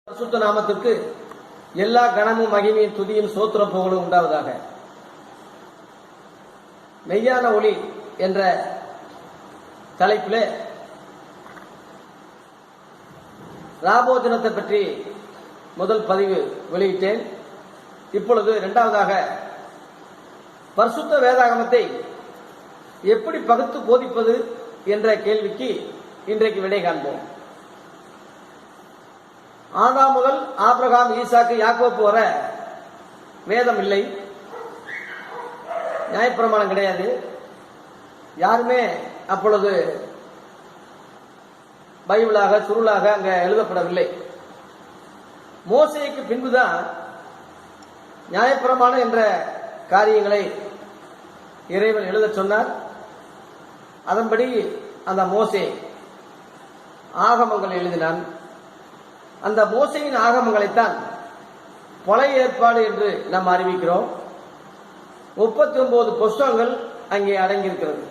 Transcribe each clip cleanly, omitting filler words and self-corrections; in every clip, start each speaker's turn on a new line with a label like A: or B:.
A: பரிசுத்த நாமத்திற்கு எல்லா கணமும் மகிமையும் துதியும் சோத்திரம் புகழும் உண்டாவதாக. மெய்யான ஒளி என்ற தலைப்பிலே ராபோஜனத்தை பற்றி முதல் பதிவு வெளியிட்டேன். இப்பொழுது இரண்டாவதாக பரிசுத்த வேதாகமத்தை எப்படி பகுத்து போதிப்பது என்ற கேள்விக்கு இன்றைக்கு விடை காண்போம். ஆதாம் முதல் ஆபிரகாம், ஈசாக்கு, யாக்கோப்பு வர வேதம் இல்லை, நியாயப்பிரமாணம் கிடையாது. யாருமே அப்பொழுது பைபிளாக சுருளாக அங்க எழுதப்படவில்லை. மோசேக்கு பின்புதான் நியாயப்பிரமாணம் என்ற காரியங்களை இறைவன் எழுத சொன்னார். அதன்படி அந்த மோசே ஆகமங்கள் எழுதினான். அந்த மோசையின் ஆகமங்களைத்தான் பழைய ஏற்பாடு என்று நாம் அறிவிக்கிறோம். 39 புஸ்தகங்கள் அங்கே அடங்கியிருக்கிறது.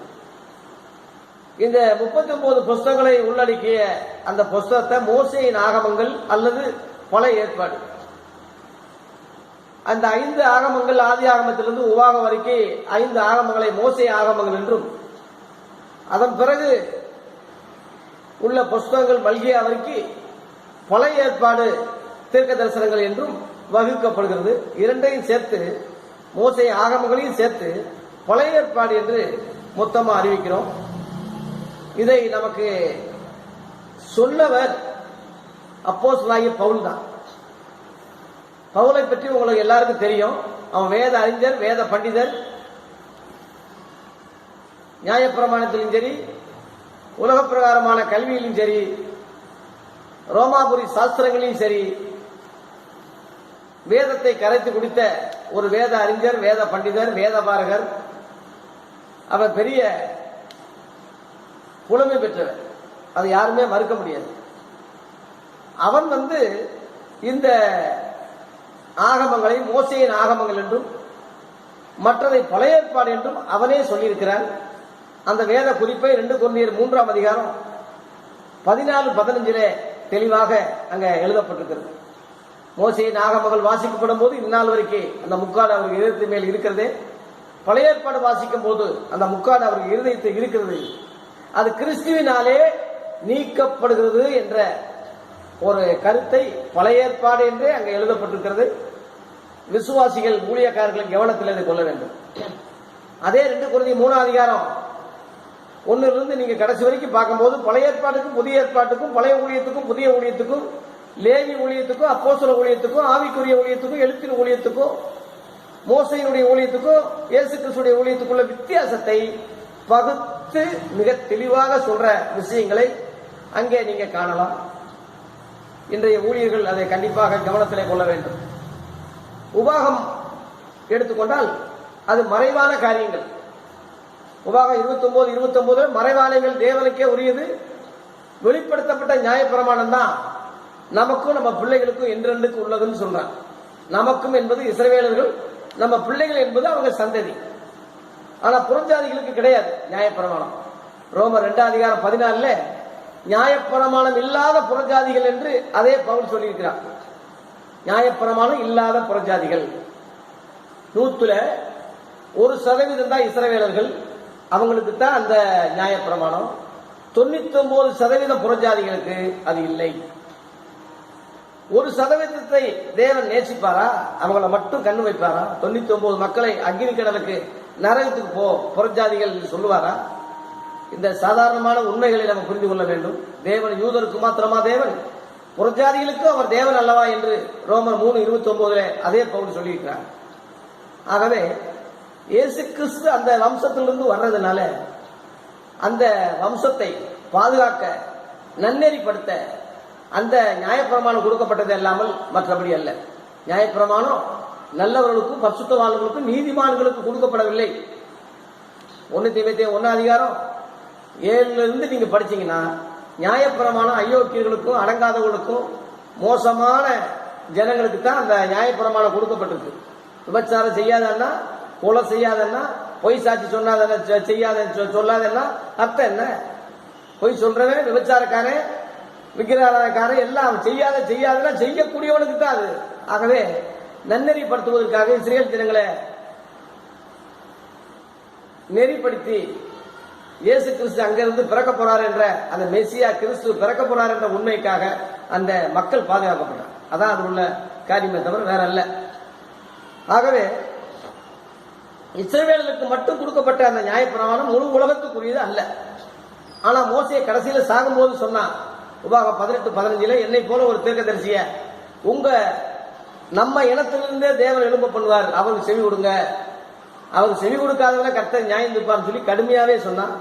A: இந்த 39 புஸ்தகங்களை உள்ளடக்கிய அந்த புஸ்தகத்தை மோசையின் ஆகமங்கள் அல்லது பழைய ஏற்பாடு. அந்த 5 ஆகமங்கள் ஆதி ஆகமத்திலிருந்து உபாகம் வரைக்கும் 5 ஆகமங்களை மோசே ஆகமங்கள் என்றும், அதன் பிறகு உள்ள புஸ்தகங்கள் மல்கியா வரைக்கும் பழைய ஏற்பாடு தீர்க்க தரிசனங்கள் என்றும் வகுக்கப்படுகிறது. இரண்டையும் சேர்த்து, மோசே ஆகமங்களையும் சேர்த்து பழைய ஏற்பாடு என்று மொத்தமாக அறிவிக்கிறோம். இதை நமக்கு சொன்னவர் அப்போஸ்தலனாகிய பவுல் தான். பவுலை பற்றி உங்களுக்கு எல்லாருக்கும் தெரியும். அவன் வேத அறிஞர், வேத பண்டிதர். நியாயப்பிரமாணத்திலும் சரி, உலக பிரகாரமான கல்வியிலும் சரி, ரோமாபுரி சாஸ்திரங்களையும் சரி, வேதத்தை கரைத்து குடித்த ஒரு வேத அறிஞர், வேத பண்டிதர், வேத பாரகர். அவர் பெரிய புலமை பெற்றவர், அதை யாருமே மறுக்க முடியாது. அவன் இந்த ஆகமங்களை மோசேயின் ஆகமங்கள் என்றும் மற்றதை பழைய ஏற்பாடு என்றும் அவனே சொல்லியிருக்கிறான். அந்த வேத குறிப்பை 2 கொரிந்தியர் 3ஆம் அதிகாரம் 14-15 தெளிவாக அங்க எழுதப்பட்டிருக்கிறது. மோசேயின் ஆகமங்கள் வாசிக்கப்படும் போது இந்நாள் வரைக்கும் அந்த முக்காடு அவருக்கு இதயத்து மேல் இருக்கிறது. பழைய ஏற்பாடு வாசிக்கும் போது அந்த முக்காடு அவருக்கு இருதயத்தில் இருக்கிறது. அது கிறிஸ்துவினாலே நீக்கப்படுகிறது என்ற ஒரு கருத்தை பழைய ஏற்பாடு என்றே அங்க எழுதப்பட்டிருக்கிறது. விசுவாசிகள், ஊழியக்காரர்களின் கவனத்தில் இதை கொள்ள வேண்டும். அதே 2 கொரிந்தியர் 3ஆம் அதிகாரம் 1 நீங்க கடைசி வரைக்கும் பார்க்கும்போது பழைய ஏற்பாட்டுக்கும் புதிய ஏற்பாட்டுக்கும், பழைய ஊழியத்துக்கும் புதிய ஊழியத்துக்கும், லேவி ஊழியத்துக்கும், அப்போஸ்தல ஊழியத்துக்கும், ஆவிக்குரிய ஊழியத்துக்கும், எழுத்தின் ஊழியத்துக்கும், மோசையினுடைய ஊழியத்துக்கும், இயேசு கிறிஸ்துடைய ஊழியத்துக்குள்ள வித்தியாசத்தை பகுத்து மிக தெளிவாக சொல்ற விஷயங்களை அங்கே நீங்க காணலாம். இன்றைய ஊழியர்கள் அதை கண்டிப்பாக கவனத்திலே கொள்ள வேண்டும். உபாகம் எடுத்துக்கொண்டால் அது மறைவான காரியங்கள். உபாகம் 29 மறைவானங்கள் தேவனுக்கே உரியது. வெளிப்படுத்தப்பட்ட நியாயப்பிரமாணம் தான் நமக்கும் நம்ம பிள்ளைகளுக்கும் என்றென்றுக்கு உள்ளதுன்னு சொல்றான். நமக்கும் என்பது இஸ்ரவேலர்கள், நம்ம பிள்ளைகள் என்பது அவங்க சந்ததி. ஆனா புறஜாதிகளுக்கு கிடையாது நியாயப்பிரமாணம். ரோமர் 2ஆம் அதிகாரம் 14 நியாயப்பிரமாணம் இல்லாத புறஜாதிகள் என்று அதே பவுல் சொல்லியிருக்கிறார். நியாயப்பிரமாணம் இல்லாத புறஜாதிகள் 100% தான் இஸ்ரவேலர்கள், அவங்களுக்கு தான் அந்த நியாயப்பிரமாணம். 99% புறஜாதிகளுக்கு அது இல்லை. 1% தேவன் நேசிப்பாரா? அவங்கள மட்டும் கண்ணு வைப்பாரா? 99 மக்களை அக்னி கடலுக்கு நரகத்துக்கு போ புறஜாதிகள் சொல்லுவாரா? இந்த சாதாரணமான உண்மைகளை நம்ம புரிந்து கொள்ள வேண்டும். தேவன் யூதருக்கு மாத்திரமா தேவன்? புறஜாதிகளுக்கும் அவர் தேவன் அல்லவா என்று ரோமர் 3:29 அதே பவுல் சொல்லியிருக்கிறார். ஆகவே இயேசு கிறிஸ்து அந்த வம்சத்திலிருந்து வர்றதுனால அந்த வம்சத்தை பாதுகாக்க, நன்னெறிப்படுத்த அந்த நியாயப்பிரமாணம் கொடுக்கப்பட்டது இல்லாமல் மற்றபடி அல்ல. நியாயப்பிரமாணம் நல்லவர்களுக்கும் பரிசுத்தவான்களுக்கும் நீதிமான்களுக்கும் கொடுக்கப்படவில்லை. 1 தீமோத்தேயு 1ஆம் அதிகாரம் 7 நீங்க படிச்சீங்கன்னா நியாயப்பிரமாணம் அயோக்கியர்களுக்கும் அடங்காதவர்களுக்கும் மோசமான ஜனங்களுக்கு தான் அந்த நியாயப்பிரமாணம் கொடுக்கப்பட்டிருக்கு. விபச்சாரம் செய்யாதன்னா, கொலை செய்யாதன்னா, பொய் சாட்சி சொல்லாதன்னா, செய்யாத சொல்லாதன்னா அர்த்தம் என்ன? பொய் சொல்றவன் விபச்சாரக்காரன், விக்கிரகாரக்காரன் எல்லாம் செய்யாதனா செய்யக்கூடியவனுக்கு தான் அது. ஆகவே நன்னெறிப்படுத்துவதற்காக இஸ்ரேல் ஜனங்களை நெறிப்படுத்தி இயேசு கிறிஸ்து அங்கிருந்து பிறக்க போறார் என்ற அந்த மெசியா கிறிஸ்து பிறக்க போறார் என்ற உண்மைக்காக அந்த மக்கள் பாதுகாக்கப்பட்டார். அதான் அது உள்ள காரியமே தவிர வேற அல்ல. ஆகவே இஸ்ரவேலுக்கு மட்டும் கொடுக்கப்பட்ட அந்த நியாயப்பிரமாணம் முழு உலகத்துக்குரியது அல்ல. ஆனா மோசே கடைசியில சாகும்போது சொன்னா, உபாகம் 18:15 என்னை போல ஒரு தீர்க்கதரிசிய உங்க நம்ம இனத்திலிருந்தே தேவன் எழும்ப பண்ணுவார், அவருக்கு செவி கொடுங்க, அவருக்கு செவி கொடுக்காதவரை கர்த்தர் நியாயம் தீர்ப்பார்னு சொல்லி கடுமையாவே சொன்னான்.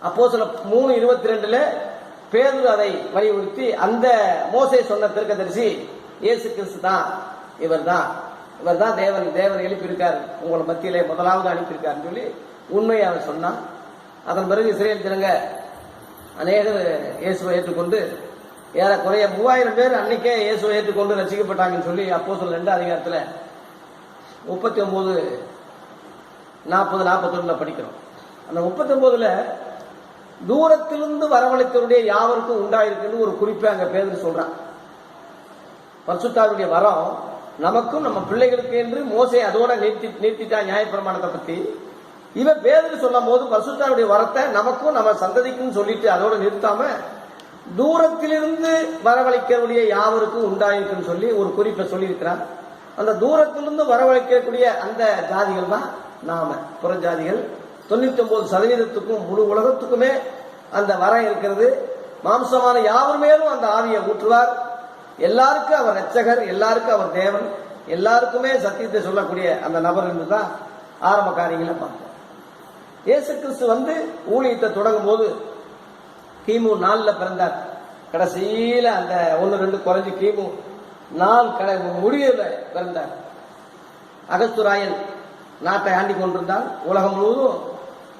A: அப்போஸ்தலர் 3:22 பேதுரு அதை வலியுறுத்தி அந்த மோசே சொன்ன தீர்க்கதரிசி இயேசு கிறிஸ்து தான், இவர் தான் தேவன் எழுப்பியிருக்கார், உங்களை மத்தியிலே முதலாவது அனுப்பியிருக்காருன்னு சொல்லி உண்மையை அவர் சொன்னான். அதன் பிறகு இஸ்ரேல் ஜனங்க அநேகர் இயேசுவை ஏற்றுக்கொண்டு ஏறக்குறைய 3000 பேர் அன்னைக்கே இயேசுவை ஏற்றுக்கொண்டு ரசிக்கப்பட்டாங்கன்னு சொல்லி அப்போஸ்தலர் 2 39, 40, 41 படிக்கிறோம். அந்த 39 தூரத்திலிருந்து வரவழைத்தவருடைய யாவருக்கும் உண்டாயிருக்குன்னு ஒரு குறிப்பை அங்க பேதுரு சொல்றான். பரிசுத்தாவினுடைய வரம் நமக்கும் நம்ம பிள்ளைகளுக்கு என்று மோசே அதோட நிறுத்திட்டா நியாயப்பிரமாணத்தை பத்தி. இவன் பேதுரு சொல்லும் போது பரிசுத்தாவினுடைய வரத்தை நமக்கும் நம்ம சந்ததிக்கும் சொல்லிட்டு அதோட நிறுத்தாம தூரத்திலிருந்து வரவழைக்கக்கூடிய யாவருக்கும் உண்டாயிருக்குன்னு சொல்லி ஒரு குறிப்பை சொல்லியிருக்கிறான். அந்த தூரத்திலிருந்து வரவழைக்கக்கூடிய அந்த ஜாதிகள் தான் நாம புறஜாதிகள். 99% முழு உலகத்துக்குமே அந்த வரம் இருக்கிறது. மாம்சமான யாவர் மேலும் அந்த ஆவியை ஊற்றுவார். எல்லாருக்கும் அவர் ரட்சகர், எல்லாருக்கும் அவர் தேவன், எல்லாருக்குமே சத்தியத்தை சொல்லக்கூடிய அந்த நபர் என்றுதான் ஆரம்ப காரியங்களை பார்த்தோம். இயேசு கிறிஸ்து ஊழியத்தை தொடங்கும் போது கிமு 4 பிறந்தார். கடைசியில அந்த 1-2 குறைஞ்சு கிமு 4 முடியல பிறந்தார். அகஸ்துராயன் நாட்டை ஆண்டு கொண்டிருந்தால் உலகம் முழுவதும்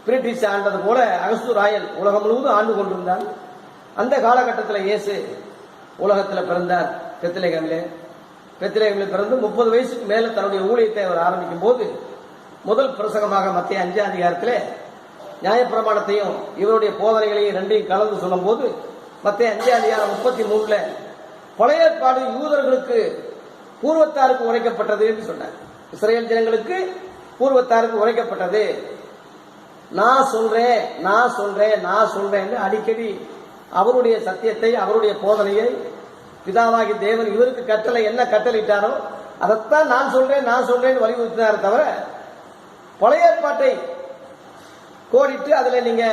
A: பிரிட்டிஷ் ஆண்டது போல அகஸ்துராயன் உலகம் முழுவதும் ஆண்டு கொண்டிருந்தால் அந்த காலகட்டத்தில் இயேசு உலகத்தில் பிறந்தார். பெத்லகேமில் பிறந்து 30 வயசுக்கு மேல தன்னுடைய ஊழியத்தை அவர் ஆரம்பிக்கும் போது முதல் பிரசங்கமாக மத்திய 5 நியாயப்பிரமாணத்தையும் இவருடைய போதனைகளையும் ரெண்டையும் கலந்து சொல்லும் போது மத்திய 5:33 பழைய ஏற்பாடு யூதர்களுக்கு பூர்வத்தாருக்கு உரைக்கப்பட்டது என்று சொன்னார். இஸ்ரேல் ஜனங்களுக்கு பூர்வத்தாருக்கு உரைக்கப்பட்டது. நான் சொல்றேன் அடிக்கடி அவருடைய சத்தியத்தை அவருடைய போதனையை பிதாவாகி தேவன் இவருக்கு கட்டளை என்ன கட்டளையிட்டாரோ அதைத்தான் நான் சொல்றேன் வலியுறுத்தினார். தவிர பழைய ஏற்பாட்டை கோடிட்டு அதுல நீங்க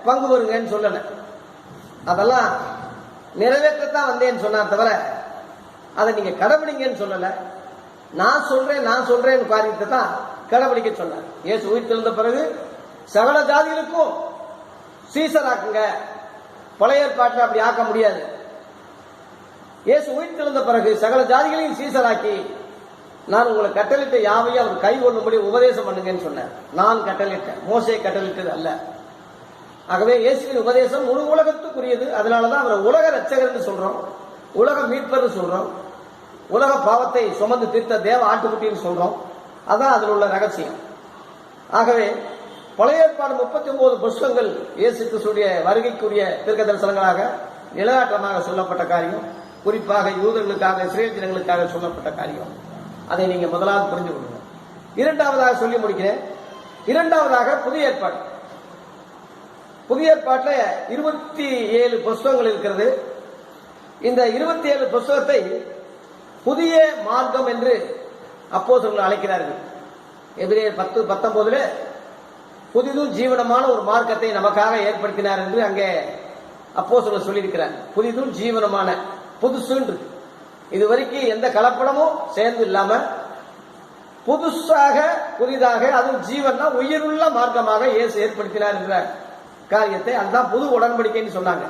A: பங்கு வருங்கன்னு சொல்லல. அதெல்லாம் நிறைவேற்றத்தான் வந்தேன்னு சொன்னார். தவிர அதை நீங்க கடைபிடிங்கன்னு சொல்லல. நான் சொல்றேன் காரியத்தை தான் கடைபிடிக்க சொன்னார். இயேசு உயிர்த்தெழுந்த பிறகு சகல ஜாதிகளுக்கும் சீசராக்குங்க. பழைய ஏற்பாட்டில் அப்படி ஆக்க முடியாது. இயேசு உயிர்த்தெழுந்த பிறகு சகல ஜாதிகளையும் சீசராக்கி நான் உங்களை கட்டளிட்ட யாவையும் அவர் கை கொள்ளும்படி உபதேசம் பண்ணுங்கன்னு சொன்னார். நான் கட்டளிட்டேன், மோசே கட்டளிட்டது அல்ல. ஆகவே இயேசுவின் உபதேசம் முழு உலகத்துக்குரியது. அதனாலதான் அவரை உலக ரட்சகர்னு சொல்றோம், உலக மீட்பர்னு சொல்றோம், உலக பாவத்தை சுமந்து தீர்த்த தேவ ஆட்டுக்குட்டின்னு சொல்றோம். அதான் அதில் உள்ள ரகசியம். ஆகவே பழைய ஏற்பாடு 39 புஸ்தகங்கள் இயேசு கிறிஸ்துடைய வருகைக்குரிய தீர்க்க தரிசனங்களாக நிலையாட்டமாக சொல்லப்பட்ட காரியம், குறிப்பாக யூதர்களுக்காக இஸ்ரேல் ஜனங்களுக்காக சொல்லப்பட்ட காரியம். அதை நீங்க முதலாவது புரிஞ்சு கொள்ளுங்க. இரண்டாவதாக சொல்லி முடிக்கிறேன். இரண்டாவதாக புதிய ஏற்பாடு. புதிய ஏற்பாட்டில் 27 புஸ்தகங்கள் இருக்கிறது. இந்த 27 புஸ்தகத்தை புதிய மார்க்கம் என்று அப்போஸ்தலர்கள் அழைக்கிறார்கள். எபிரேயர் 10:19 புதிதும் ஜீவனமான ஒரு மார்க்கத்தை நமக்காக ஏற்படுத்தினார் என்று அங்கே அப்போஸ்தலர் சொல்லியிருக்கிறார். புதிதும் ஜீவனமான, புதுசுன்னு இதுவரைக்கும் எந்த கலப்படமும் சேர்ந்து இல்லாம புதுசாக புதிதாக, அதுவும் ஜீவன்னா உயிருள்ள மார்க்கமாக இயேசு ஏற்படுத்தினார் என்ற காரியத்தை அதுதான் புது உடன்படிக்கைன்னு சொன்னாங்க.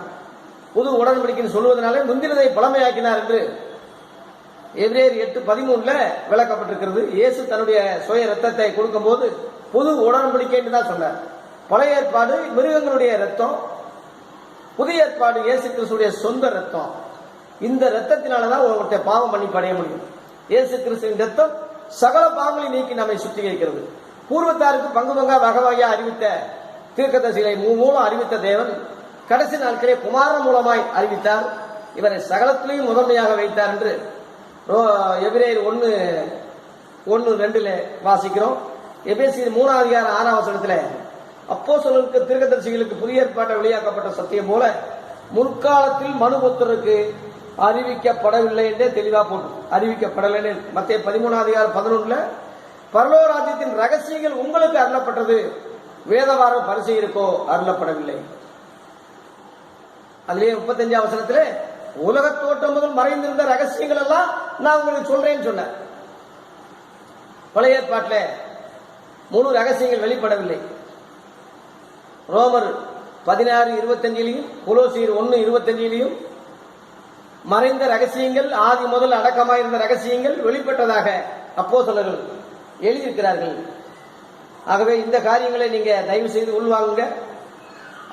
A: புது உடன்படிக்கைன்னு சொல்வதனாலே முந்தினதை பழமையாக்கினார் என்று எபிரேயர் 8:13 விளக்கப்பட்டிருக்கிறது. இயேசு தன்னுடைய சுய ரத்தத்தை கொடுக்கும் போது புது உடன்படிக்கைன்னு தான் சொன்னார். பழைய ஏற்பாடு மிருகங்களுடைய ரத்தம், புதிய ஏற்பாடு இயேசு கிறிஸ்துடைய சொந்த ரத்தம். இந்த ரத்தத்தினாலதான் ஒருவருடைய பாவம் மன்னிப்பு அடைய முடியும். இயேசு கிறிஸ்துவின் ரத்தம் சகல பாவங்களை நீக்கி நம்மை சுத்திகரிக்கிறது. பூர்வத்தாருக்கு பங்கு பங்கா வகை வகையா அறிவித்த தீர்க்கதரிசிகளை மூலம் அறிவித்த தேவன் கடைசி நாட்களே குமாரன் மூலமாய் அறிவித்தார். இவரை சகலத்திலையும் முதன்மையாக வைத்தார் என்று எபிரேயர் 1:2 வாசிக்கிறோம். எபேசியர் 3:6 அப்போஸ்தலருக்கு தீர்க்கதரிசிகளுக்கு புதிய ஏற்பாட்டை வெளியாக்கப்பட்ட சத்தியம் போல முற்காலத்தில் மனுபுத்திரருக்கு அறிவிக்கப்படவில்லை என்றே தெளிவா போட்டு அறிவிக்கப்படவில்லை. மத்திய 13:11 பரலோக ராஜ்யத்தின் ரகசியங்கள் உங்களுக்கு அருளப்பட்டது, வேதவார பரிசெயருக்கோ அருளப்படவில்லை. அதுலயே 35 உலக தோற்றம் முதல் மறைந்திருந்த ரகசியங்கள் எல்லாம் நான் உங்களுக்கு சொல்றேன்னு சொன்னேன். பழைய ஏற்பாட்டில் முழு ரகசியங்கள் வெளிப்படவில்லை. ரோமர் 16:25 கொலோசியர் 1:25 மறைந்த ரகசியங்கள், ஆதி முதல் அடக்கமாயிருந்த ரகசியங்கள் வெளிப்பட்டதாக அப்போஸ்தலர்கள் எழுதியிருக்கிறார்கள். ஆகவே இந்த காரியங்களை நீங்க தயவு செய்து உள்வாங்குங்க.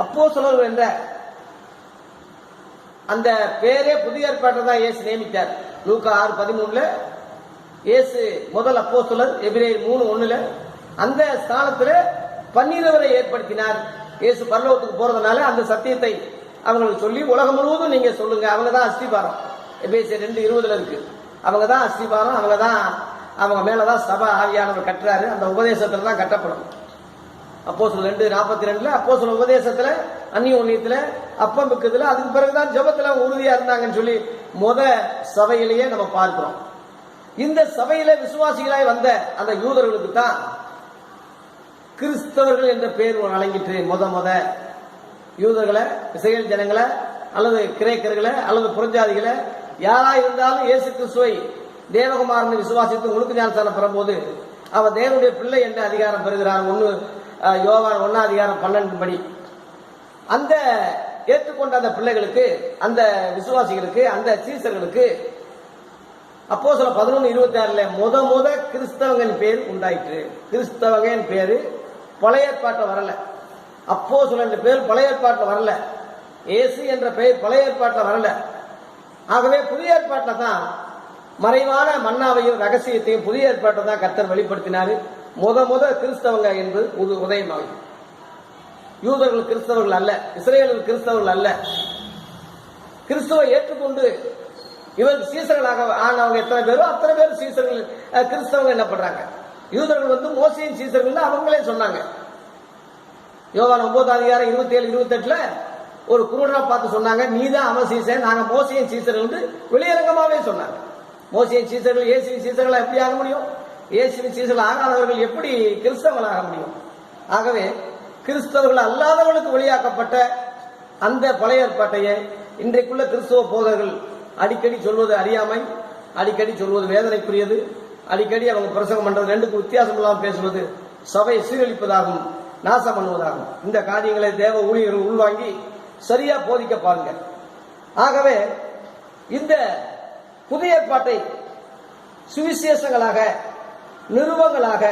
A: அப்போஸ்தலர்கள் என்ற அந்த பேரே புதிய ஏற்பாட்டை தான் இயேசு நியமித்தார். லூக்கா 6:13 இயேசு முதல் அப்போஸ்தலர். எபிரேயர் 3:1 அந்த ஸ்தானத்துல 12 ஏற்படுத்தினார். இயேசு பரலோகத்துக்கு போறதுனால அந்த சத்தியத்தை அவங்களுக்கு சொல்லி உலகம் முழுவதும் நீங்க சொல்லுங்க. அவங்க தான் அஸ்திபாரம். எபேசியர் 2:20 இருக்கு. அவங்க தான் அஸ்திபாரம். அவங்க மேலதான் சபை ஆவியானவர் கட்டுறாரு. அந்த உபதேசத்துல தான் கட்டப்படும். அப்போஸ்தலர் 2:42 அப்போஸ்தலர் உபதேசத்துல, அந்நிய ஒன்னியத்துல, அப்பம் விற்கிறதுல, அதுக்கு பிறகுதான் ஜெபத்துல உறுதியா இருந்தாங்கன்னு சொல்லி சபையிலேயே நம்ம பார்க்கிறோம். இந்த சபையில விசுவாசிகளாய் வந்த அந்த யூதர்களுக்கு தான் கிறிஸ்தவர்கள் என்ற பெயர் வழங்கிற்று. யூதர்களை, இஸ்ரவேல் ஜனங்களை, அல்லது கிரேக்கர்களை, அல்லது புறஜாதிகளை, யாரா இருந்தாலும் இயேசு கிறிஸ்துவை தேவகுமாரனை விசுவாசித்து முழுக்க ஞானஸ்நானம் பெறும்போது அவர் தேவனுடைய பிள்ளை என்ற அதிகாரம் பெறுகிறார். யோவான் 1:12 படி அந்த ஏற்றுக்கொண்ட அந்த பிள்ளைகளுக்கு, அந்த விசுவாசிகளுக்கு, அந்த சீசர்களுக்கு அப்போஸ்தலர் 11:26 கிறிஸ்தவங்களின் பேர் உண்டாயிற்று. கிறிஸ்தவங்களின் பேரு பழைய ஏற்பாட்டில் வரல. அப்போஸ்தலர் என்ற பேர் பழைய ஏற்பாட்டில் வரல. இயேசு என்ற பெயர் பழைய ஏற்பாட்டில் வரல. ஆகவே புதிய ஏற்பாட்டில் தான் மறைவான மன்னாவையும் ரகசியத்தையும் புதிய ஏற்பாட்டில் தான் கர்த்தர் வெளிப்படுத்தினாரு. கிறிஸ்தவங்க என்பது உதயமாகும். யூதர்கள் கிறிஸ்தவர்கள் அல்ல, இஸ்ரவேலர்கள் கிறிஸ்தவர்கள் அல்ல. கிறிஸ்துவை ஏற்றுக்கொண்டு இவருக்கு சீசர்களாக ஆனவங்க எத்தனை பேரோ அத்தனை பேர் சீசர்கள். கிறிஸ்தவங்க என்ன பண்றாங்க? யூதர்கள் மோசேயின் சீசர்கள் அவங்களே சொன்னாங்க. யோவான் 9:27-28 ஒரு குருடனை பார்த்து சொன்னாங்க, நீதான் அவன் சீசன், நாங்க மோசேயின் சீசர்கள் என்று வெளியரங்கமாவே சொன்னாங்க. மோசேயின் சீசர்கள் இயேசுவின் சீசர்கள் எப்படி ஆக முடியும்? இயேசுவின் சீசர்கள் ஆகாதவர்கள் எப்படி கிறிஸ்தவர்களாக முடியும்? ஆகவே கிறிஸ்தவர்கள் அல்லாதவர்களுக்கு வெளியாக்கப்பட்ட அந்த பழைய ஏற்பாட்டையே இன்றைக்குள்ள கிறிஸ்தவ போதகர்கள் அடிக்கடி சொல்வது அறியாமை, அடிக்கடி சொல்வது வேதனைக்குரியது, அடிக்கடி அவங்க பிரசங்கம் பண்றது ரெண்டுக்கு வித்தியாசம் இல்லாமல் பேசுவது சபையை சீரழிப்பதாகும், நாசம் பண்ணுவதாகும். இந்த காரியங்களை தேவ ஊழியர்கள் உள்வாங்கி சரியா போதிக்க பாருங்க. ஆகவே இந்த புதிய ஏற்பாட்டை சுவிசேஷங்களாக, நிருபங்களாக,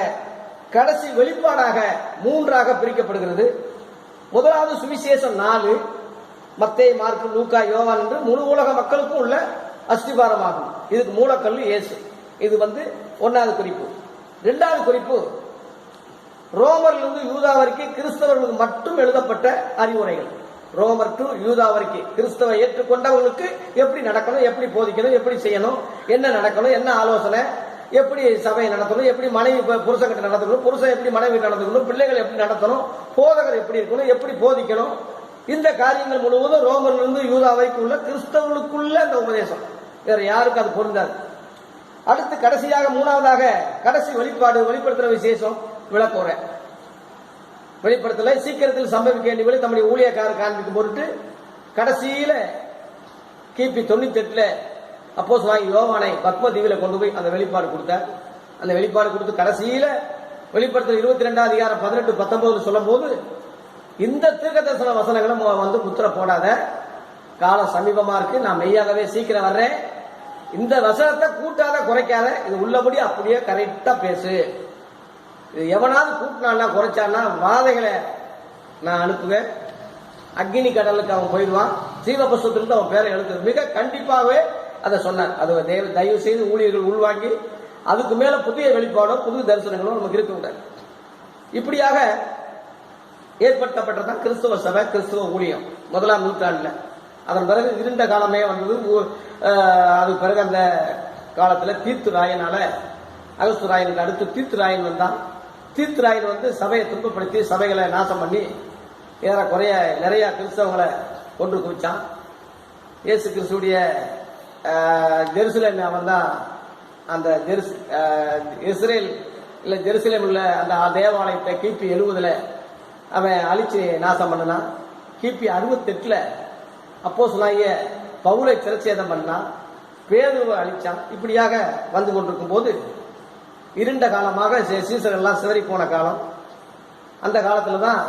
A: கடைசி வெளிப்பாடாக 3 பிரிக்கப்படுகிறது. முதலாவது சுவிசேஷம் 4 மத்தேயு, மார்க்கு, லூக்கா, யோவான் என்று முழு உலக மக்களுக்கும் உள்ள அஸ்திபாரமாகும். இதுக்கு மூலக்கல் இயேசு. இது 1வது குறிப்பு. 2வது குறிப்பு ரோமரிலிருந்து யூதா வரைக்கும் கிறிஸ்தவர்களுக்கு மட்டும் எழுதப்பட்ட அறிவுரைகள். ரோமர் டு யூதா வரைக்கும் கிறிஸ்தவ ஏற்றுக்கொண்டவர்களுக்கு எப்படி நடக்கணும், எப்படி போதிக்கணும், எப்படி செய்யணும், என்ன நடக்கணும், என்ன ஆலோசனை, எப்படி சபையை நடத்தணும், எப்படி மனைவி புருஷன்கிட்ட நடத்தணும், புருஷன் எப்படி மனைவி நடத்தணும், பிள்ளைகள் எப்படி நடத்தணும், போதகர் எப்படி இருக்கணும், எப்படி போதிக்கணும், இந்த காரியங்கள் முழுவதும் ரோமரிலிருந்து யூதா வரைக்கும் உள்ள கிறிஸ்தவர்களுக்குள்ள அந்த உபதேசம். வேற யாருக்கு அது பொருந்தாது. அடுத்து கடைசியாக 3வதாக கடைசி வெளிப்படுத்துற விசேஷம் விளக்குற வெளிப்படுத்தல சீக்கிரத்தில் சம்பவிக்க வேண்டிய தம்முடைய ஊழியக்காரர் காண்பிக்கும் பொருட்டு கடைசியில கிபி 98 அப்போஸ்தலனாகிய யோவானை பத்மதீவில கொண்டு போய் அந்த வெளிப்பாடு கொடுத்தார். அந்த வெளிப்பாடு கொடுத்து கடைசியில வெளிப்படுத்தல் 22:18-19 சொல்லும் போது இந்த தீர்க்கதரிசன வசனங்களை முத்திர போடாத, காலம் சமீபமா இருக்கு, நான் மெய்யாகவே சீக்கிரம் வர்றேன், இந்த வசனத்தை கூட்டாத குறைக்காத, இது உள்ளபடி அப்படியே கரெக்டா பேசு, இது எவனாவது கூட்டினா குறைச்சான்னா வாதைகளை நான் அனுப்புவேன், அக்னி கடலுக்கு அவன் போயிடுவான், சீவபுஸ்தகத்திலிருந்து அவன் பேரை எழுத்து மிக கண்டிப்பாகவே அதை சொன்னார். அது தயவு செய்து ஊழியர்கள் உள்வாங்கி அதுக்கு மேல புதிய வெளிப்பாடோ புது தரிசனங்களோ நமக்கு இருக்க கூடாது. இப்படியாக ஏற்படுத்தப்பட்டதான் கிறிஸ்துவ சபை, கிறிஸ்துவ ஊழியம் 1ஆம் நூற்றாண்டுல. அதன் பிறகு இருண்ட காலமே வந்தது. அதுக்கு பிறகு அந்த காலத்துல தீர்த்துராயனால, அகஸ்துராயனுக்கு அடுத்து தீர்த்துராயன் வந்தான். தீர்த்துராயன் வந்து சபையை துன்பப்படுத்தி சபைகளை நாசம் பண்ணி ஏறக்குறைய நிறைய கிறிஸ்தவங்களை கொண்டு குவிச்சான். இயேசு கிறிஸ்துடைய ஜெருசலேம் அவன் தான் அந்த இஸ்ரேல் இல்ல ஜெருசலேம் உள்ள அந்த தேவாலயத்தை கிபி 70 அவன் அழிச்சு நாசம் பண்ணினான். கிபி 68 அப்போஸ்தலனாகிய பவுலை சிரச்சேதம் பண்ணான். பேதுருவை அழிச்சான். இப்படியாக வந்து கொண்டிருக்கும் போது இருண்ட காலமாக சீசர் எல்லாம் சிதறி போன காலம். அந்த காலத்துல தான்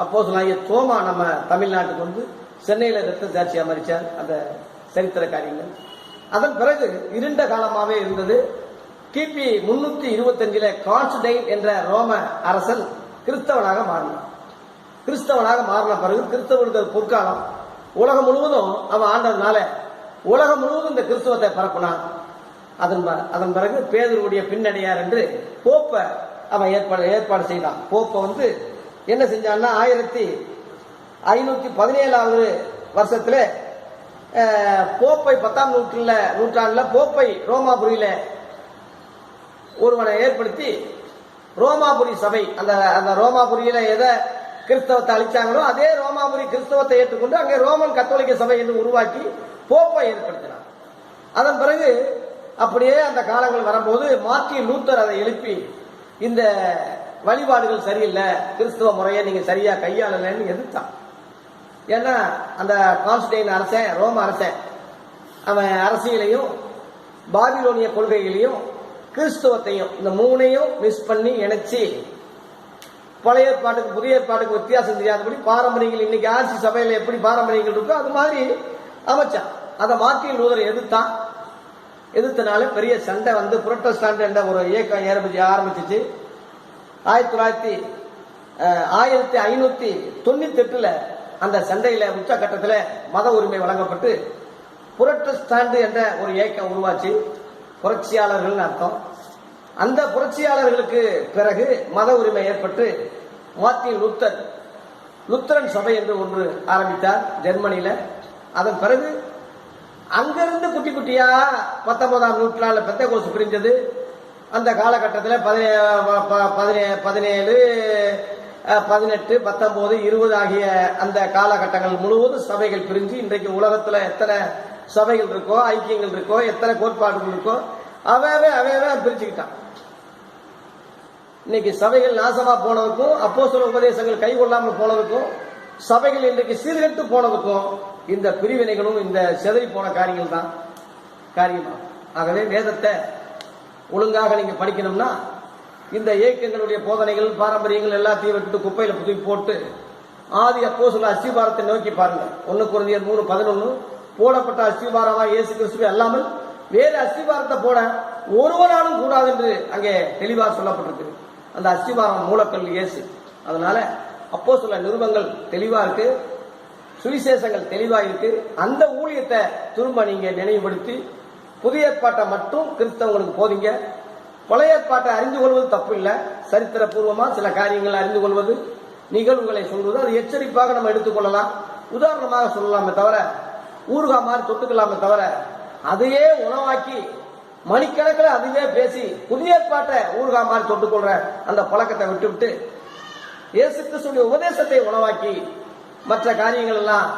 A: அப்போஸ்தலனாகிய தோமா நம்ம தமிழ்நாட்டுக்கு வந்து சென்னையில ரத்த சாட்சியா மரிச்சார். அந்த சரித்திர காரியங்கள் அதன் பிறகு இருண்ட காலமாகவே இருந்தது. கிபி 325 கான்ஸ்டன்டைன் என்ற ரோம அரசன் கிறிஸ்தவனாக மாறினான். கிறிஸ்தவனாக மாறின பிறகு கிறிஸ்தவனுக்கு பொற்காலம். உலகம் முழுவதும் அவன் ஆண்டதுனால உலகம் முழுவதும் இந்த கிறிஸ்தவத்தை பரப்பினான். அதன் பிறகு பேதுருவுடைய பின்னடையார் என்று போப்பை அவன் ஏற்பாடு செய்தான். போப்பை வந்து என்ன செஞ்சான்னா 1517 வருஷத்துல போப்பை 10ஆம் நூற்றாண்டுல போப்பை ரோமாபுரியில ஒருவனை ஏற்படுத்தி ரோமாபுரி சபை, அந்த ரோமாபுரியில எதை கிறிஸ்தவத்தை அழிச்சாங்களோ அதே ரோமாபுரி கிறிஸ்தவத்தை ஏற்றுக்கொண்டு அங்கே ரோமன் கத்தோலிக்க சபை என்று உருவாக்கி போப்பை ஏற்படுத்தினார். அதன் பிறகு அப்படியே அந்த காலங்கள் வரும்போது மார்ட்டின் லூத்தர் அதை எழுப்பி இந்த வழிபாடுகள் சரியில்லை, கிறிஸ்தவ முறையை நீங்க சரியா கையாளலன்னு எதிர்த்தான். ஏன்னா அந்த கான்ஸ்டன்டைன் அரசன், ரோம அரசன், அவன் அரசியலையும் பாபிலோனிய கொள்கைகளையும் கிறிஸ்தவத்தையும் இந்த மூணையும் மிஸ் பண்ணி இணைச்சி பழைய ஏற்பாட்டுக்கு புதிய ஏற்பாட்டுக்கு வித்தியாசம் தெரியாதபடி பாரம்பரியங்கள் இன்னைக்கு ஆட்சி சபையில எப்படி பாரம்பரியங்கள் இருக்கோ அது மாதிரி அமைச்சான். அதை மார்ட்டின் லூதர் எதிர்த்தான். எதிர்த்தனால பெரிய சண்டை வந்து புரட்டஸ்டாண்ட் என்ற ஒரு இயக்கம் ஆரம்பிச்சிச்சு. 1598 அந்த சண்டையில உச்சகட்டத்தில் மத உரிமை வழங்கப்பட்டு புரட்டஸ்டாண்ட் என்ற ஒரு இயக்கம் உருவாச்சு. புரட்சியாளர்கள் அர்த்தம். அந்த புரட்சியாளர்களுக்கு பிறகு மத உரிமை ஏற்பட்டு மார்ட்டின் லூத்தர் லுத்தரன் சபை என்று ஒன்று ஆரம்பித்தார் ஜெர்மனியில. அதன் பிறகு அங்கிருந்து குட்டி குட்டியா 19ஆம் நூற்றாண்டுல பெந்தகோஸ்து பிரிஞ்சது. அந்த காலகட்டத்தில் 17, 18, 19, 20 ஆகிய அந்த காலகட்டங்கள் முழுவதும் சபைகள் பிரிஞ்சு இன்றைக்கு உலகத்துல எத்தனை சபைகள் இருக்கோ, ஐக்கியங்கள் இருக்கோ, எத்தனை கோட்பாடுகள் இருக்கோ அவையவே பிரிச்சுக்கிட்டான். இன்னைக்கு சபைகள் நாசமா போனதுக்கும் அப்போஸ்தல உபதேசங்கள் கை கொள்ளாமல் போனதுக்கும் சபைகள் இன்றைக்கு சீர்கெட்டு போனதுக்கும் இந்த பிரிவினைகளும் இந்த செதறி போன காரியங்கள் தான் காரியமா. ஆகவே வேதத்தை ஒழுங்காக நீங்க படிக்கணும்னா இந்த இயக்கங்களுடைய போதனைகள் பாரம்பரியங்கள் எல்லாத்தையும் விட்டு குப்பையில புதுப்பி போட்டு ஆதி அப்போஸ்தல அஸ்திபாரத்தை நோக்கி பாருங்க. 1 கொரிந்தியர் 3:11 போடப்பட்ட அஸ்திபாரமா இயேசு கிறிஸ்துவே அல்லாமல் வேறு அஸ்திபாரத்தை போட ஒருவராலும் கூடாது என்று அங்கே தெளிவாக சொல்லப்பட்டிருக்கு. அந்த அஸ்திபாரம் மூலக்கல் இயேசு. அதனால அப்போஸ்தல நிருபங்கள் தெளிவா இருக்கு, சுவிசேஷங்கள் தெளிவா இருக்கு. அந்த ஊழியத்தை திரும்ப நீங்க நினைவுபடுத்தி புதிய ஏற்பாட்டை மட்டும் கிறிஸ்தவங்களுக்கு போதிங்க. பழைய ஏற்பாட்டை அறிந்து கொள்வது தப்பு இல்லை. சரித்திர பூர்வமா சில காரியங்களை அறிந்து கொள்வது, நிகழ்வுகளை சொல்வது அது எச்சரிப்பாக நம்ம எடுத்துக்கொள்ளலாம். உதாரணமாக சொல்லலாமே தவிர ஊறுகா மாதிரி தொட்டுக்கலாமே தவிர அதையே உணவாக்கி மணிக்கணக்கில் அதுவே பேசி புதிய ஏற்பாட்டை ஊறுகா மாதிரி தொட்டுக்கொள்ற அந்த பழக்கத்தை விட்டு இயேசு கிறிஸ்துவின் உபதேசத்தை உணவாக்கி மற்ற காரியங்கள் எல்லாம்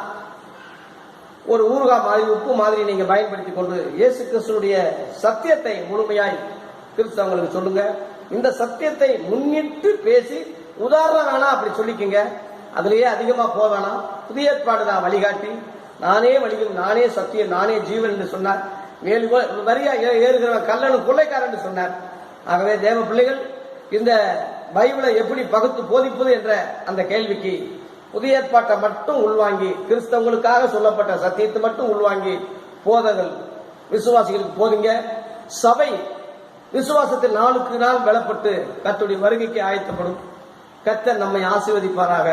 A: ஒரு ஊறுகா மாதிரி உப்பு மாதிரி நீங்க பயன்படுத்திக் கொண்டு இயேசு கிறிஸ்துவினுடைய சத்தியத்தை முழுமையாய் கிறிஸ்தவங்களுக்கு சொல்லுங்க. இந்த சத்தியத்தை முன்னிட்டு பேசி உதாரணம் வேணா அப்படி சொல்லிக்கங்க. அதுலயே அதிகமா போவேனா. புதிய ஏற்பாடு தான் வழிகாட்டி, நானே வழியும், நானே சத்தியம், நானே ஜீவன் என்று சொன்னார். வரியா ஏறுகிறவன் கல்லனும் கொள்ளைக்காரன் என்று சொன்னார். ஆகவே தேவ பிள்ளைகள் இந்த பைபிளை எப்படி பகுத்து போதிப்பது என்ற அந்த கேள்விக்கு புதிய ஏற்பாட்டை மட்டும் உள்வாங்கி கிறிஸ்தவங்களுக்காக சொல்லப்பட்ட சத்தியத்தை மட்டும் உள்வாங்கி போதங்கள் விசுவாசிகளுக்கு போதிங்க. சபை விசுவாசத்தில் நாளுக்கு நாள் பலப்பட்டு கர்த்தருடைய வருகைக்கு ஆயத்தப்படும். கர்த்தர் நம்மை ஆசீர்வதிப்பாராக.